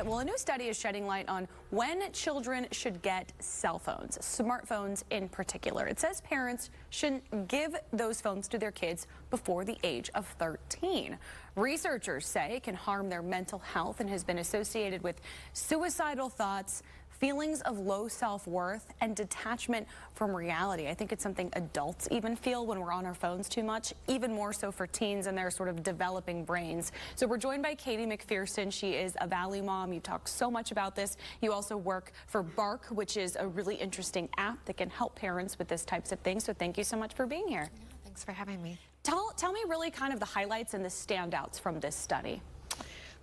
Well, a new study is shedding light on when children should get cell phones, smartphones in particular. It says parents shouldn't give those phones to their kids before the age of 13. Researchers say it can harm their mental health and has been associated with suicidal thoughts, feelings of low self-worth, and detachment from reality. I think it's something adults even feel when we're on our phones too much, even more so for teens and their sort of developing brains. So we're joined by Katey McPherson. She is a Valley mom. You talk so much about this. You also work for Bark, which is a really interesting app that can help parents with this types of things. So thank you so much for being here. Yeah, thanks for having me. Tell me really kind of the highlights and the standouts from this study.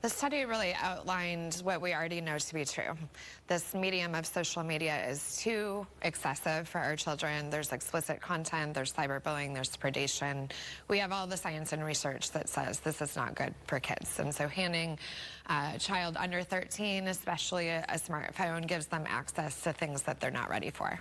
The study really outlined what we already know to be true. This medium of social media is too excessive for our children. There's explicit content, there's cyberbullying, there's predation. We have all the science and research that says this is not good for kids. And so handing a child under 13, especially a smartphone, gives them access to things that they're not ready for.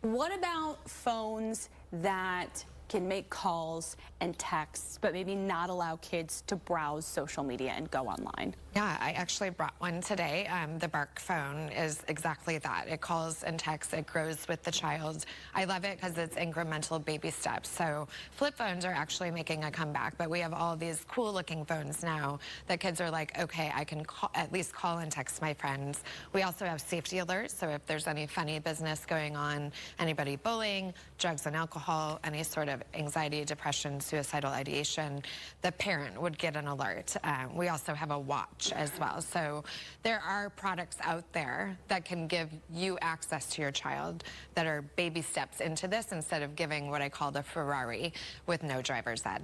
What about phones that can make calls and texts, but maybe not allow kids to browse social media and go online? Yeah, I actually brought one today. The Bark phone is exactly that. It calls and texts, it grows with the child. I love it because it's incremental baby steps. So flip phones are actually making a comeback, but we have all these cool looking phones now that kids are like, okay, I can at least call and text my friends. We also have safety alerts, so if there's any funny business going on, anybody bullying, drugs and alcohol, any sort of anxiety, depression, suicidal ideation, the parent would get an alert. We also have a watch as well. So there are products out there that can give you access to your child that are baby steps into this instead of giving what I call the Ferrari with no driver's ed.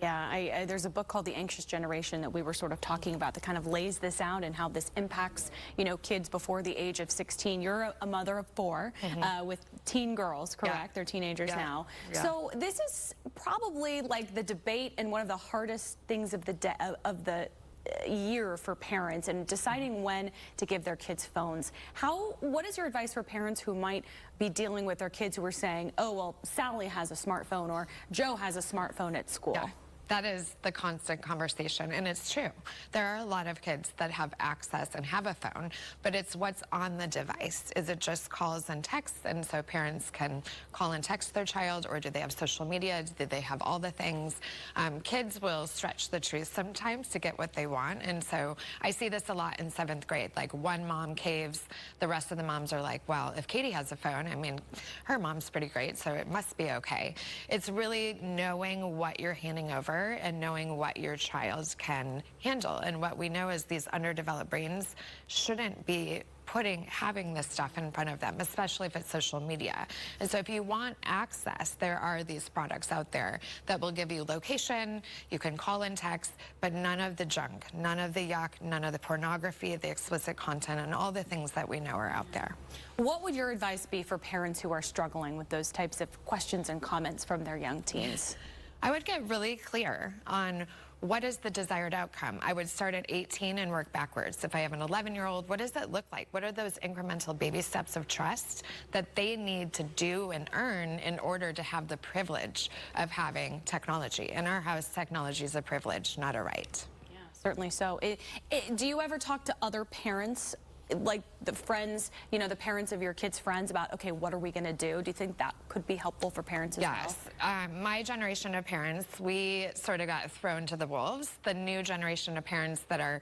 Yeah, there's a book called The Anxious Generation that we were sort of talking about that kind of lays this out and how this impacts, you know, kids before the age of 16. You're a mother of 4 with teen girls, correct? Yeah. They're teenagers now. Yeah. So this is probably like the debate and one of the hardest things of the year for parents and deciding when to give their kids phones. What is your advice for parents who might be dealing with their kids who are saying, oh, well, Sally has a smartphone or Joe has a smartphone at school? Yeah. That is the constant conversation, and it's true. There are a lot of kids that have access and have a phone, but it's what's on the device. Is it just calls and texts, and so parents can call and text their child, or do they have social media? Do they have all the things? Kids will stretch the truth sometimes to get what they want, and so I see this a lot in 7th grade. Like, one mom caves, the rest of the moms are like, well, if Katey has a phone, I mean, her mom's pretty great, so it must be okay. It's really knowing what you're handing over and knowing what your child can handle. And what we know is these underdeveloped brains shouldn't be having this stuff in front of them, especially if it's social media. And so if you want access, there are these products out there that will give you location, you can call and text, but none of the junk, none of the yuck, none of the pornography, the explicit content, and all the things that we know are out there. What would your advice be for parents who are struggling with those types of questions and comments from their young teens? I would get really clear on what is the desired outcome. I would start at 18 and work backwards. If I have an 11-year-old, what does that look like? What are those incremental baby steps of trust that they need to do and earn in order to have the privilege of having technology? In our house, technology is a privilege, not a right. Yeah, certainly so. Do you ever talk to other parents, like the friends, you know, the parents of your kids' friends, about, okay, what are we going to do? Do you think that could be helpful for parents as well? Yes. My generation of parents, we sort of got thrown to the wolves. The new generation of parents that are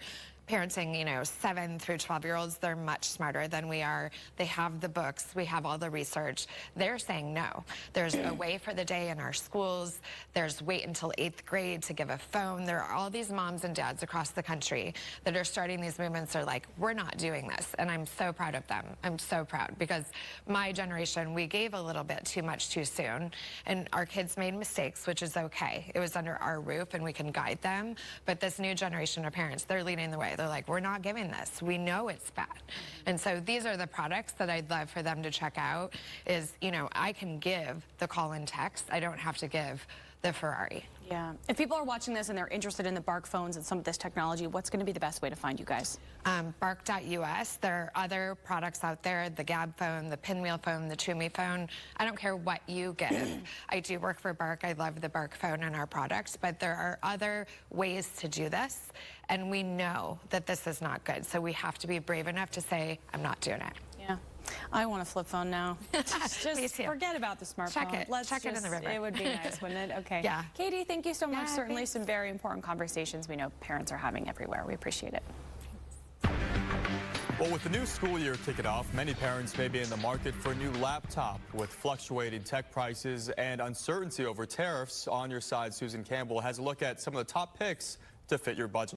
parenting, you know, 7 through 12-year-olds, they're much smarter than we are. They have the books, we have all the research. They're saying no. There's a way for the day in our schools. There's wait until 8th grade to give a phone. There are all these moms and dads across the country that are starting these movements. Are like, we're not doing this, and I'm so proud of them. I'm so proud, because my generation, we gave a little bit too much too soon, and our kids made mistakes, which is okay. It was under our roof, and we can guide them. But this new generation of parents, they're leading the way. They're like, we're not giving this. We know it's bad. And so these are the products that I'd love for them to check out is, you know, I can give the call and text. I don't have to give the Ferrari. Yeah. If people are watching this and they're interested in the Bark phones and some of this technology, what's going to be the best way to find you guys? Bark.us. There are other products out there, the Gab phone, the Pinwheel phone, the Toomey phone. I don't care what you get. I do work for Bark. I love the Bark phone and our products, but there are other ways to do this, and we know that this is not good. So we have to be brave enough to say, I'm not doing it. Yeah. I want a flip phone now. Just forget about the smartphone. Check it in the river. It would be nice, wouldn't it? Okay. Yeah. Katey, thank you so much. Certainly thanks. some very important conversations we know parents are having everywhere. We appreciate it. Well, with the new school year kicking off, many parents may be in the market for a new laptop. With fluctuating tech prices and uncertainty over tariffs, On Your Side Susan Campbell has a look at some of the top picks to fit your budget.